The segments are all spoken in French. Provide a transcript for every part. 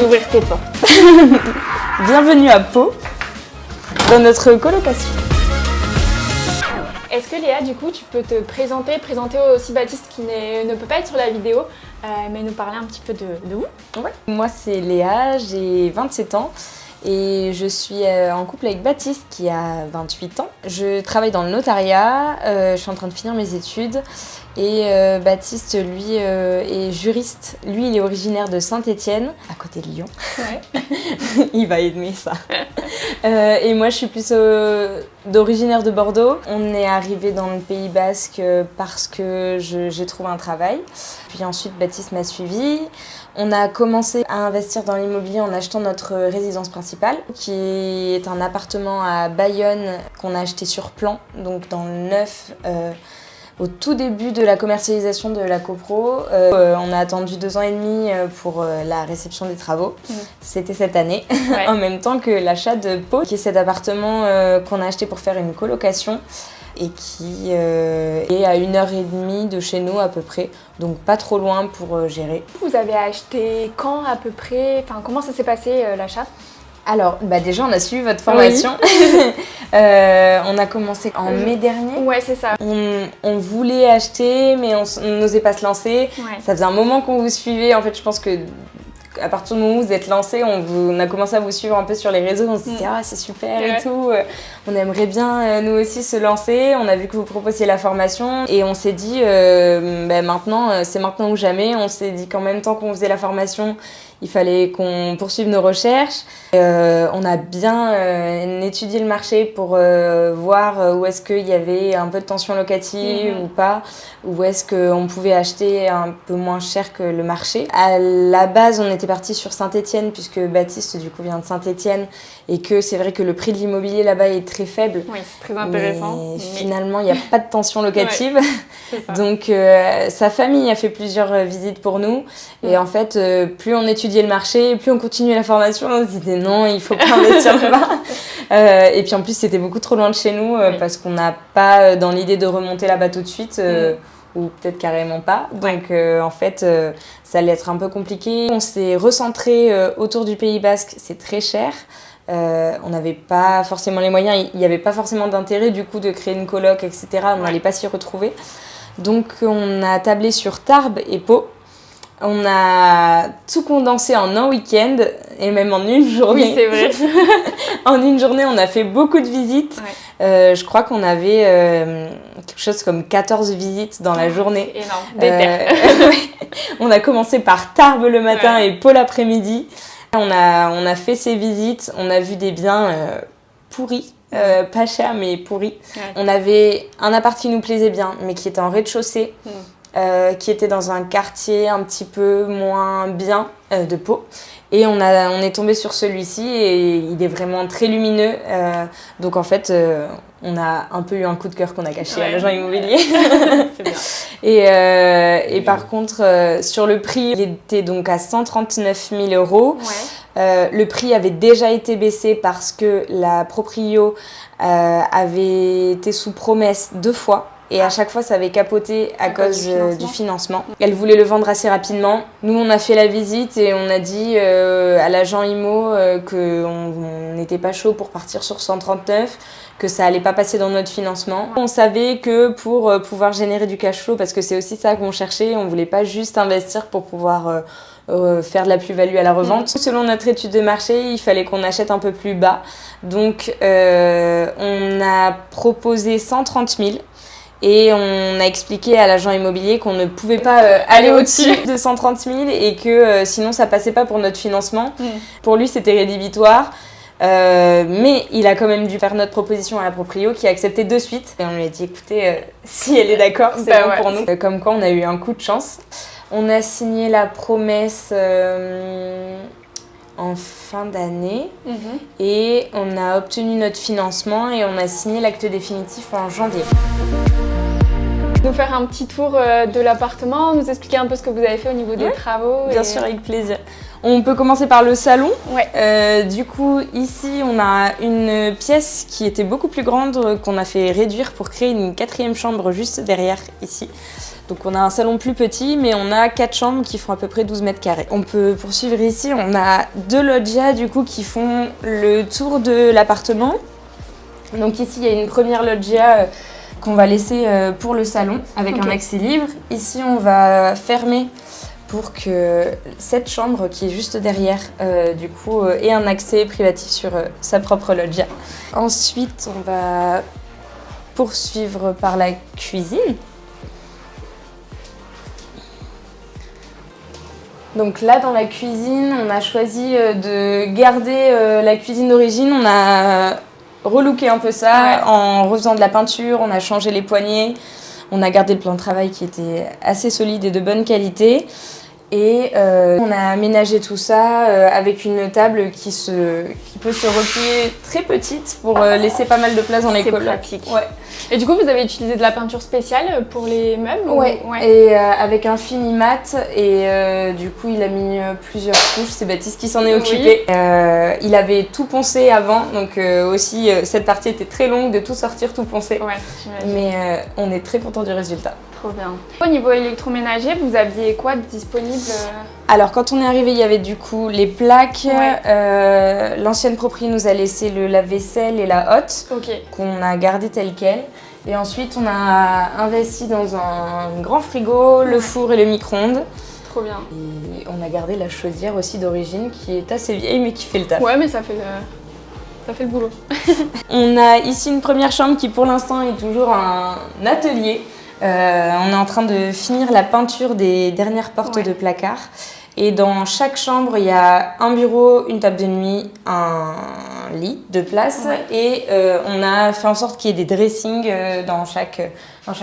d'ouvrir tes portes. Bienvenue à Pau, dans notre colocation. Est-ce que Léa, du coup, tu peux te présenter aussi Baptiste qui ne peut pas être sur la vidéo, mais nous parler un petit peu de vous? Ouais. Moi, c'est Léa, j'ai 27 ans et je suis en couple avec Baptiste qui a 28 ans. Je travaille dans le notariat, je suis en train de finir mes études et Baptiste, lui, est juriste. Lui, il est originaire de Saint-Étienne, à côté de Lyon. Ouais. Il va aimer ça. Et moi, je suis plus d'originaire de Bordeaux. On est arrivé dans le Pays Basque parce que j'ai trouvé un travail. Puis ensuite, Baptiste m'a suivi. On a commencé à investir dans l'immobilier en achetant notre résidence principale, qui est un appartement à Bayonne qu'on a acheté sur plan, donc dans le neuf. Au tout début de la commercialisation de la copro, on a attendu 2 ans et demi pour la réception des travaux. C'était cette année, Ouais. en même temps que l'achat de Pau, qui est cet appartement qu'on a acheté pour faire une colocation et qui est à 1h30 de chez nous à peu près, donc pas trop loin pour gérer. Vous avez acheté quand à peu près? Enfin, comment ça s'est passé l'achat? Alors, déjà on a suivi votre formation. Oui. On a commencé en mai dernier. Ouais, c'est ça. On voulait acheter, mais on n'osait pas se lancer. Ouais. Ça faisait un moment qu'on vous suivait. En fait, je pense que à partir du moment où vous êtes lancé, on a commencé à vous suivre un peu sur les réseaux. On se disait ah c'est super et tout. On aimerait bien nous aussi se lancer. On a vu que vous proposiez la formation et on s'est dit maintenant c'est maintenant ou jamais. On s'est dit qu'en même temps qu'on faisait la formation, il fallait qu'on poursuive nos recherches. On a bien étudié le marché pour voir où est-ce qu'il y avait un peu de tension locative ou pas, où est-ce qu'on pouvait acheter un peu moins cher que le marché. À la base, on était parti sur Saint-Étienne puisque Baptiste du coup vient de Saint-Étienne et que c'est vrai que le prix de l'immobilier là-bas est très faible. Oui, c'est très intéressant. Mais finalement, il n'y a pas de tension locative. Ouais, c'est ça. Donc sa famille a fait plusieurs visites pour nous. Et en fait, plus on étudiait le marché, plus on continuait la formation, on se disait non, il faut pas investir là-bas. Et puis en plus, c'était beaucoup trop loin de chez nous parce qu'on n'a pas dans l'idée de remonter là-bas tout de suite. Ou peut-être carrément pas. Donc en fait, ça allait être un peu compliqué. On s'est recentré autour du Pays Basque, c'est très cher. On n'avait pas forcément les moyens, il n'y avait pas forcément d'intérêt du coup de créer une coloc, etc. On n'allait pas s'y retrouver. Donc on a tablé sur Tarbes et Pau. On a tout condensé en un week-end et même en une journée. Oui, c'est vrai. En une journée, on a fait beaucoup de visites. Ouais. Je crois qu'on avait quelque chose comme 14 visites dans la journée. C'est énorme. On a commencé par Tarbes le matin et Pau l'après-midi. On a fait ces visites, on a vu des biens pourris. Pas cher mais pourris. Ouais. On avait un appart qui nous plaisait bien mais qui était en rez-de-chaussée. Qui était dans un quartier un petit peu moins bien de Pau. Et on est tombé sur celui-ci et il est vraiment très lumineux. Donc en fait, on a un peu eu un coup de cœur qu'on a caché à l'agent immobilier. C'est bien. Et par contre, sur le prix, il était donc à 139 000 €. Ouais. Le prix avait déjà été baissé parce que la proprio avait été sous promesse 2 fois. Et à chaque fois, ça avait capoté à cause du financement. Elle voulait le vendre assez rapidement. Nous, on a fait la visite et on a dit à l'agent IMO qu'on n'était pas chaud pour partir sur 139, que ça allait pas passer dans notre financement. On savait que pour pouvoir générer du cash flow, parce que c'est aussi ça qu'on cherchait, on voulait pas juste investir pour pouvoir faire de la plus-value à la revente. Selon notre étude de marché, il fallait qu'on achète un peu plus bas. Donc, on a proposé 130 000. Et on a expliqué à l'agent immobilier qu'on ne pouvait pas aller au-dessus de 130 000 et que sinon ça passait pas pour notre financement. Pour lui, c'était rédhibitoire. Mais il a quand même dû faire notre proposition à la proprio qui a accepté de suite. Et on lui a dit écoutez, si elle est d'accord, c'est bon pour nous. Comme quoi, on a eu un coup de chance. On a signé la promesse en fin d'année et on a obtenu notre financement et on a signé l'acte définitif en janvier. Nous faire un petit tour de l'appartement, nous expliquer un peu ce que vous avez fait au niveau des travaux. Bien sûr, avec plaisir. On peut commencer par le salon. Ouais. Du coup, ici, on a une pièce qui était beaucoup plus grande, qu'on a fait réduire pour créer une 4e chambre juste derrière, ici. Donc on a un salon plus petit, mais on a 4 chambres qui font à peu près 12 mètres carrés. On peut poursuivre ici, on a 2 loggias du coup qui font le tour de l'appartement. Donc ici, il y a une première loggia qu'on va laisser pour le salon avec un accès libre. Ici, on va fermer pour que cette chambre qui est juste derrière, du coup, ait un accès privatif sur sa propre loggia. Ensuite, on va poursuivre par la cuisine. Donc là, dans la cuisine, on a choisi de garder la cuisine d'origine. On a relooké un peu ça en refaisant de la peinture, on a changé les poignées, on a gardé le plan de travail qui était assez solide et de bonne qualité. Et on a aménagé tout ça avec une table qui peut se replier très petite pour laisser pas mal de place dans les colocs. C'est pratique. Ouais. Et du coup, vous avez utilisé de la peinture spéciale pour les meubles Ouais. Et avec un fini mat. Et du coup, il a mis plusieurs couches. C'est Baptiste qui s'en est occupé. Il avait tout poncé avant. Donc aussi, cette partie était très longue de tout sortir, tout poncer. Ouais, j'imagine. Mais on est très content du résultat. Trop bien. Au niveau électroménager, vous aviez quoi de disponible? Alors quand on est arrivé, il y avait du coup les plaques. L'ancienne proprie nous a laissé le lave-vaisselle et la hotte qu'on a gardé tel quel. Et ensuite, on a investi dans un grand frigo, le four et le micro-ondes. Trop bien. Et on a gardé la chaudière aussi d'origine qui est assez vieille mais qui fait le taf. Ouais, mais ça fait le boulot. On a ici une première chambre qui pour l'instant est toujours un atelier. On est en train de finir la peinture des dernières portes de placard. Et dans chaque chambre, il y a un bureau, une table de nuit, un lit de place. Et on a fait en sorte qu'il y ait des dressings dans chaque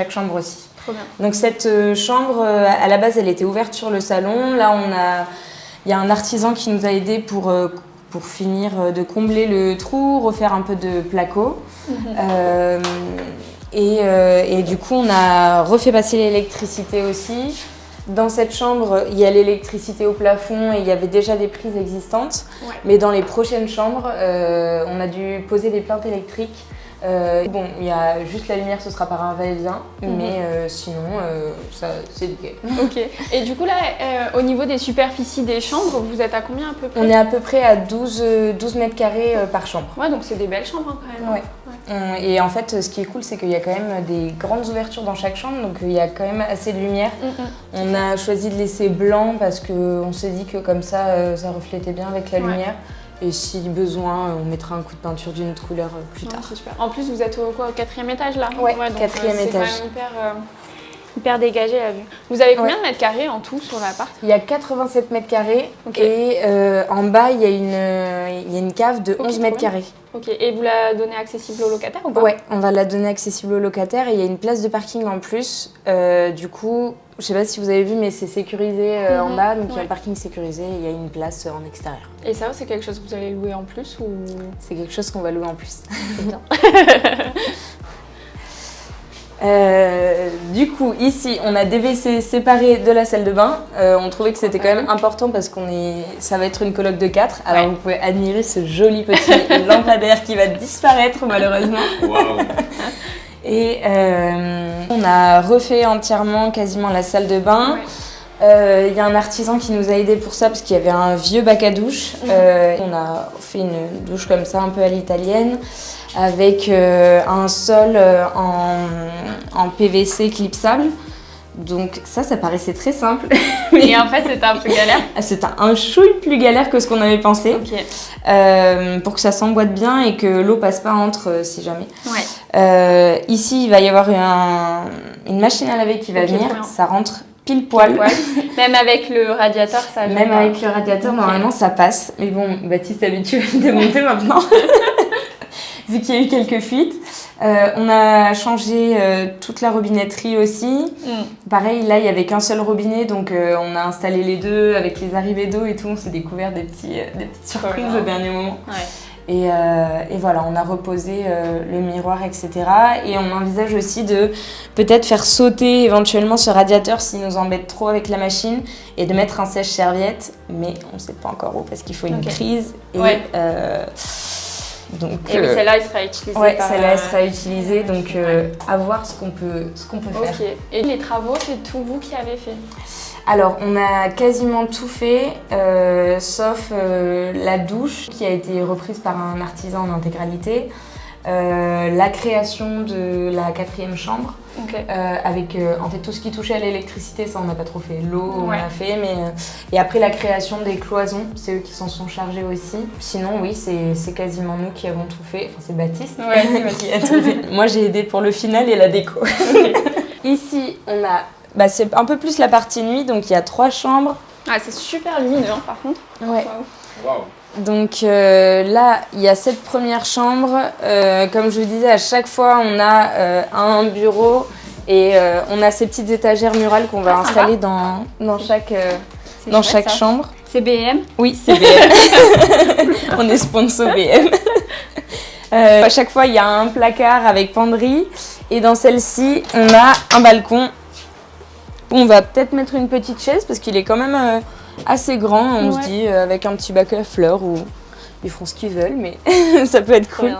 chambre aussi. Trop bien. Donc cette chambre, à la base, elle était ouverte sur le salon. Là, il y a un artisan qui nous a aidés pour finir de combler le trou, refaire un peu de placo. Et du coup, on a refait passer l'électricité aussi. Dans cette chambre, il y a l'électricité au plafond et il y avait déjà des prises existantes. Mais dans les prochaines chambres, on a dû poser des plaintes électriques. Bon, il y a juste la lumière, ce sera par un va-et-vient, mais sinon, ça, c'est nickel. Ok. Et du coup, là, au niveau des superficies des chambres, vous êtes à combien à peu près? On est à peu près à 12 mètres carrés par chambre. Ouais, donc c'est des belles chambres hein, quand même. Et en fait, ce qui est cool, c'est qu'il y a quand même des grandes ouvertures dans chaque chambre, donc il y a quand même assez de lumière. On a choisi de laisser blanc parce qu'on s'est dit que comme ça, ça reflétait bien avec la lumière. Et si besoin, on mettra un coup de peinture d'une autre couleur plus tard. C'est super. En plus, vous êtes au 4e étage là? Ouais, 4e étage. C'est quand même hyper dégagé la vue. Vous avez combien de mètres carrés en tout sur l'appart? Il y a 87 mètres carrés et en bas, il y a une cave de 11 mètres carrés. Ok, et vous la donnez accessible aux locataires ou pas? Ouais, on va la donner accessible aux locataires et il y a une place de parking en plus. Du coup, je sais pas si vous avez vu, mais c'est sécurisé en bas, donc il y a le parking sécurisé et il y a une place en extérieur. Et ça, c'est quelque chose que vous allez louer en plus ou? C'est quelque chose qu'on va louer en plus. C'est bien. Du coup, ici, on a des WC séparés de la salle de bain. On trouvait que c'était quand même important parce ça va être une coloc de 4. Alors, vous pouvez admirer ce joli petit lampadaire qui va disparaître malheureusement. Waouh. Et on a refait entièrement quasiment la salle de bain. Y a un artisan qui nous a aidés pour ça parce qu'il y avait un vieux bac à douche. On a fait une douche comme ça, un peu à l'italienne, avec un sol en PVC clipsable. Donc ça paraissait très simple. Et en fait, c'était un peu galère. C'était un chouille plus galère que ce qu'on avait pensé. Pour que ça s'emboîte bien et que l'eau passe pas entre si jamais. Ici, il va y avoir une machine à laver qui va venir. Ça rentre pile poil. Même avec le radiateur, ça Même avec le radiateur, normalement, ça passe. Mais bon, Baptiste est habitué à démonter maintenant. Vu qu'il y a eu quelques fuites. On a changé toute la robinetterie aussi. Pareil, là, il n'y avait qu'un seul robinet, donc on a installé les deux avec les arrivées d'eau et tout. On s'est découvert des petites surprises au dernier moment. Et voilà, on a reposé le miroir, etc. Et on envisage aussi de peut-être faire sauter éventuellement ce radiateur s'il nous embête trop avec la machine et de mettre un sèche-serviette, mais on ne sait pas encore où parce qu'il faut une prise. Et, donc, et oui, celle-là, elle sera utilisée. Ouais, celle-là, elle sera utilisée, donc à voir ce qu'on peut faire. Et les travaux, c'est tout vous qui avez fait? Alors, on a quasiment tout fait, sauf la douche qui a été reprise par un artisan en intégralité, la création de la 4e chambre, avec en fait tout ce qui touchait à l'électricité, ça on n'a pas trop fait, l'eau on a fait, mais et après la création des cloisons, c'est eux qui s'en sont chargés aussi. Sinon oui, c'est quasiment nous qui avons tout fait, enfin c'est Baptiste qui a tout fait. Moi j'ai aidé pour le final et la déco. Ici on a, c'est un peu plus la partie nuit, donc il y a 3 chambres. Ah c'est super lumineux hein, par contre. Ouais. Wow. Donc là, il y a cette première chambre. Comme je vous disais, à chaque fois, on a un bureau et on a ces petites étagères murales qu'on va installer dans chaque chambre. C'est BM? Oui, c'est BM. On est sponsor BM. À chaque fois, il y a un placard avec penderie. Et dans celle-ci, on a un balcon. On va peut-être mettre une petite chaise parce qu'il est quand même assez grand, on se dit, avec un petit bac à fleurs où ils feront ce qu'ils veulent, mais ça peut être cool.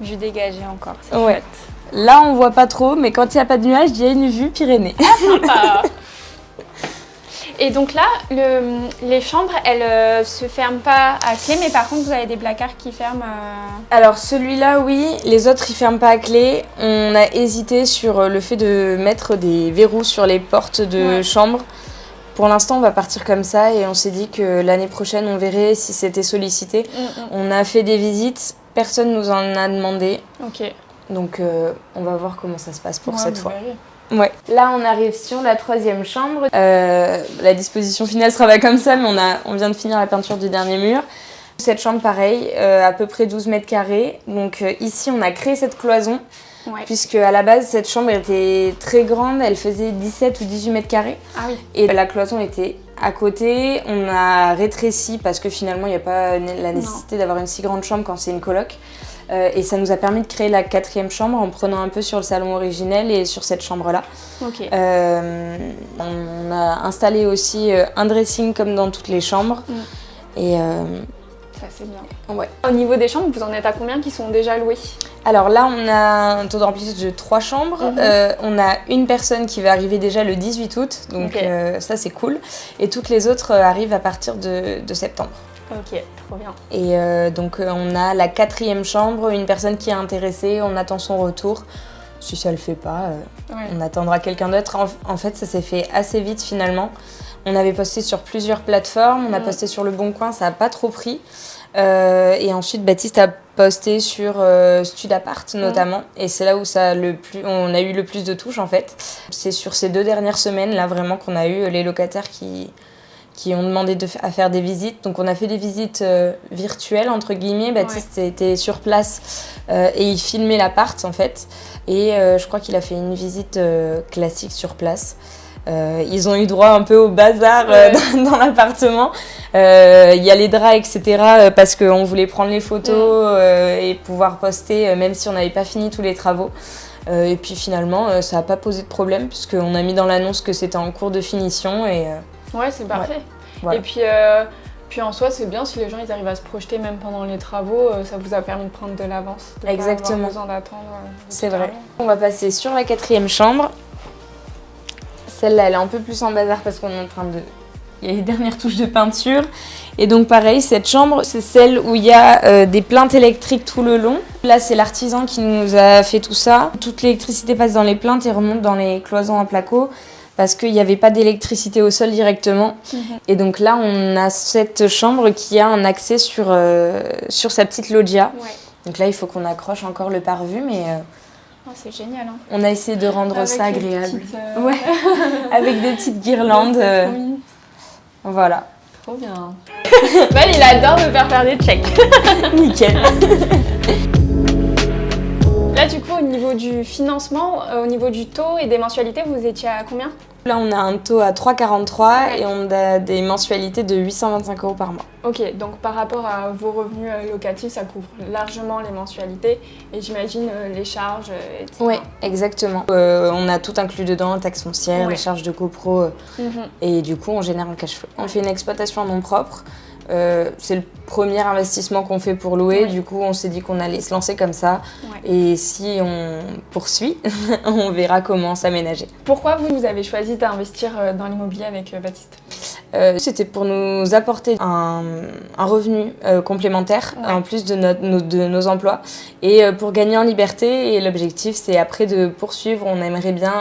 Vue dégagée encore, c'est chouette. Là, on voit pas trop, mais quand il n'y a pas de nuages, il y a une vue Pyrénées. Ah, et donc là, les chambres, elles se ferment pas à clé, mais par contre, vous avez des placards qui ferment. Alors celui-là, oui. Les autres, ils ferment pas à clé. On a hésité sur le fait de mettre des verrous sur les portes de chambre. Pour l'instant, on va partir comme ça et on s'est dit que l'année prochaine, on verrait si c'était sollicité. On a fait des visites, personne nous en a demandé. Donc, on va voir comment ça se passe pour cette fois. Ouais. Là, on arrive sur la 3e chambre. La disposition finale sera pas comme ça, mais on vient de finir la peinture du dernier mur. Cette chambre, pareil, à peu près 12 mètres carrés. Donc ici, on a créé cette cloison. Puisque à la base, cette chambre était très grande, elle faisait 17 ou 18 mètres carrés. Et la cloison était à côté. On a rétréci parce que finalement, il n'y a pas la nécessité d'avoir une si grande chambre quand c'est une coloc. Et ça nous a permis de créer la 4e chambre en prenant un peu sur le salon originel et sur cette chambre-là. On a installé aussi un dressing comme dans toutes les chambres. Et ça c'est bien. Au niveau des chambres, vous en êtes à combien qui sont déjà louées? Alors là, on a un taux de remplissage de 3 chambres. On a une personne qui va arriver déjà le 18 août, donc ça c'est cool. Et toutes les autres arrivent à partir de septembre. Ok, trop bien. Et donc on a la 4e chambre, une personne qui est intéressée, on attend son retour. Si ça le fait pas, on attendra quelqu'un d'autre. En fait, ça s'est fait assez vite finalement. On avait posté sur plusieurs plateformes, on a posté sur Le Bon Coin, ça n'a pas trop pris. Et ensuite, Baptiste a posté sur Studapart notamment. Et c'est là où on a eu le plus de touches en fait. C'est sur ces 2 dernières semaines là vraiment qu'on a eu les locataires qui ont demandé à faire des visites. Donc on a fait des visites virtuelles entre guillemets. Baptiste était sur place et il filmait l'appart en fait. Et je crois qu'il a fait une visite classique sur place. Ils ont eu droit un peu au bazar dans l'appartement. Il y a les draps, etc. Parce qu'on voulait prendre les photos et pouvoir poster, même si on n'avait pas fini tous les travaux. Et puis finalement, ça n'a pas posé de problème puisqu'on a mis dans l'annonce que c'était en cours de finition. Ouais, c'est parfait. Voilà. Et puis en soi, c'est bien si les gens ils arrivent à se projeter même pendant les travaux. Ça vous a permis de prendre de l'avance. Exactement. Pas avoir besoin d'attendre. C'est vrai. On va passer sur la 4e chambre. Celle-là, elle est un peu plus en bazar parce qu'on est en train de... Il y a les dernières touches de peinture. Et donc pareil, cette chambre, c'est celle où il y a des plaintes électriques tout le long. Là, c'est l'artisan qui nous a fait tout ça. Toute l'électricité passe dans les plaintes et remonte dans les cloisons en placo parce qu'il n'y avait pas d'électricité au sol directement. Et donc là, on a cette chambre qui a un accès sur sa petite loggia. Donc là, il faut qu'on accroche encore le pare-vue, mais... c'est génial. Hein. On a essayé de rendre ça agréable. Avec des petites guirlandes. Voilà. Trop bien. Val, il adore me faire des checks. Nickel. Là, du coup, au niveau du financement, au niveau du taux et des mensualités, vous étiez à combien ? Là, on a un taux à 3,43 et on a des mensualités de 825 € par mois. Ok, donc par rapport à vos revenus locatifs, ça couvre largement les mensualités et j'imagine les charges, etc. Oui, exactement. On a tout inclus dedans, taxes foncières, les charges de copro et du coup, on génère un cash flow. On fait une exploitation en nom propre. C'est le premier investissement qu'on fait pour louer, du coup on s'est dit qu'on allait se lancer comme ça et si on poursuit, on verra comment s'aménager. Pourquoi vous avez choisi d'investir dans l'immobilier avec Baptiste ? C'était pour nous apporter un revenu complémentaire en plus de nos emplois et pour gagner en liberté et l'objectif c'est après de poursuivre, on aimerait bien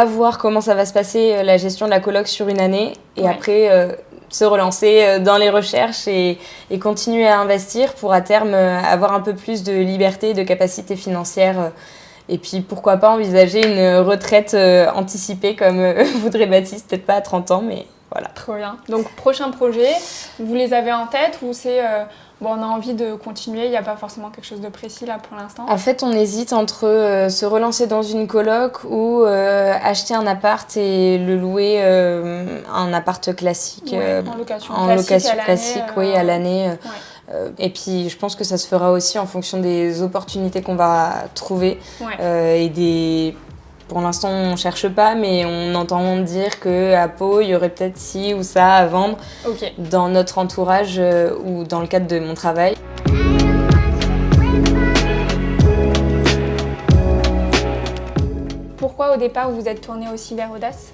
voir comment ça va se passer la gestion de la coloc sur une année et après se relancer dans les recherches et continuer à investir pour à terme avoir un peu plus de liberté et de capacité financière. Et puis pourquoi pas envisager une retraite anticipée comme voudrait Baptiste, peut-être pas à 30 ans, mais voilà. Trop bien. Donc prochain projet, vous les avez en tête ou c'est on a envie de continuer, il n'y a pas forcément quelque chose de précis là pour l'instant? En fait, on hésite entre se relancer dans une coloc ou acheter un appart et le louer un appart classique. En location classique, à l'année. Et puis, je pense que ça se fera aussi en fonction des opportunités qu'on va trouver Pour l'instant, on ne cherche pas, mais on entend dire qu'à Pau, il y aurait peut-être ci ou ça à vendre dans notre entourage ou dans le cadre de mon travail. Pourquoi au départ vous êtes tourné aussi vers Audace ?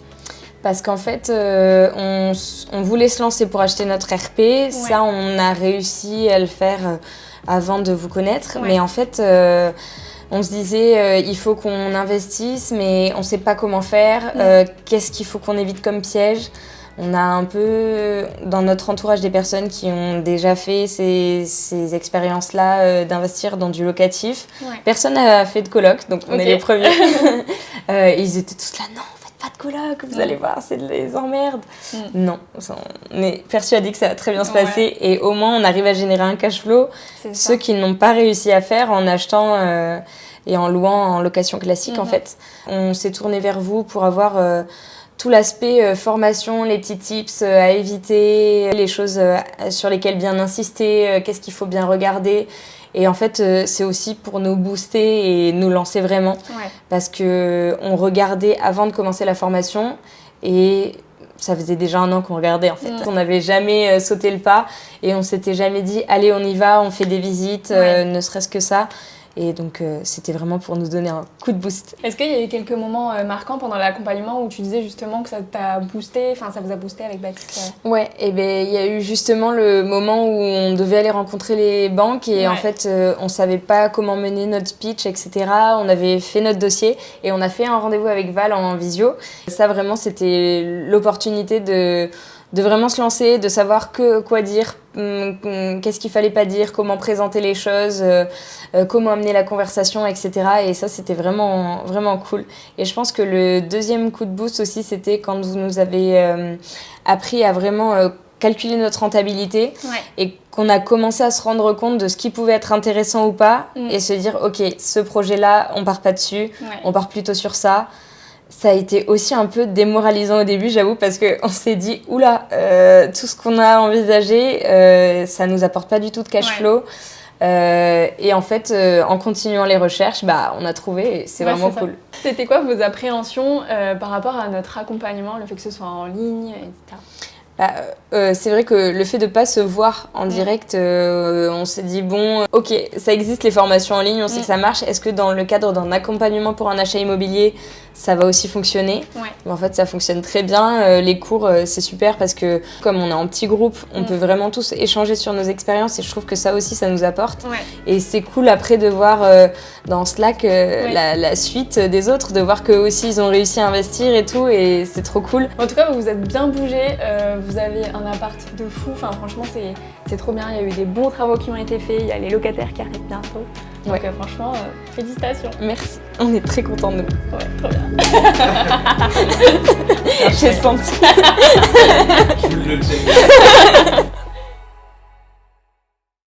Parce qu'en fait, on voulait se lancer pour acheter notre RP. Ça, on a réussi à le faire avant de vous connaître. Mais en fait... on se disait, il faut qu'on investisse, mais on ne sait pas comment faire. Qu'est-ce qu'il faut qu'on évite comme piège ? On a un peu, dans notre entourage, des personnes qui ont déjà fait ces expériences-là d'investir dans du locatif. Personne n'a fait de coloc, donc on est les premiers. Ils étaient tous là, non, faites pas de coloc, vous allez voir, c'est des emmerdes. Non, on est persuadés que ça va très bien se passer et au moins on arrive à générer un cash flow. Ceux qui n'ont pas réussi à faire en achetant et en louant en location classique en fait. On s'est tourné vers vous pour avoir tout l'aspect formation, les petits tips à éviter, les choses sur lesquelles bien insister, qu'est-ce qu'il faut bien regarder. Et en fait, c'est aussi pour nous booster et nous lancer vraiment. Parce qu'on regardait avant de commencer la formation et ça faisait déjà 1 an qu'on regardait en fait. On n'avait jamais sauté le pas et on s'était jamais dit « Allez, on y va, on fait des visites, ne serait-ce que ça ». Et donc, c'était vraiment pour nous donner un coup de boost. Est-ce qu'il y a eu quelques moments marquants pendant l'accompagnement où tu disais justement que ça t'a boosté, enfin ça vous a boosté avec Baptiste? Ouais, et ben il y a eu justement le moment où on devait aller rencontrer les banques et en fait, on savait pas comment mener notre speech, etc. On avait fait notre dossier et on a fait un rendez-vous avec Val en visio. Ça, vraiment, c'était l'opportunité de vraiment se lancer, de savoir quoi dire, qu'est-ce qu'il fallait pas dire, comment présenter les choses, comment amener la conversation, etc. Et ça, c'était vraiment, vraiment cool. Et je pense que le deuxième coup de boost aussi, c'était quand vous nous avez appris à vraiment calculer notre rentabilité et qu'on a commencé à se rendre compte de ce qui pouvait être intéressant ou pas et se dire, ok, ce projet-là, on part pas dessus, on part plutôt sur ça. Ça a été aussi un peu démoralisant au début, j'avoue, parce qu'on s'est dit, oula, tout ce qu'on a envisagé, ça nous apporte pas du tout de cash flow. Et en fait, en continuant les recherches, on a trouvé et c'est vraiment cool. C'était quoi vos appréhensions par rapport à notre accompagnement, le fait que ce soit en ligne, etc. C'est vrai que le fait de pas se voir en direct, on s'est dit bon, ok, ça existe les formations en ligne, on sait que ça marche. Est-ce que dans le cadre d'un accompagnement pour un achat immobilier, ça va aussi fonctionner? Mais en fait, ça fonctionne très bien. Les cours, c'est super parce que comme on est en petit groupe, on peut vraiment tous échanger sur nos expériences et je trouve que ça aussi, ça nous apporte. Et c'est cool après de voir dans Slack la suite des autres, de voir qu'eux aussi, ils ont réussi à investir et tout et c'est trop cool. En tout cas, vous vous êtes bien bougé. Vous avez un appart de fou, enfin franchement c'est trop bien, il y a eu des bons travaux qui ont été faits, il y a les locataires qui arrivent bientôt. Donc franchement, félicitations. Merci, on est très contents de nous. Ouais, trop bien. J'ai senti. Je le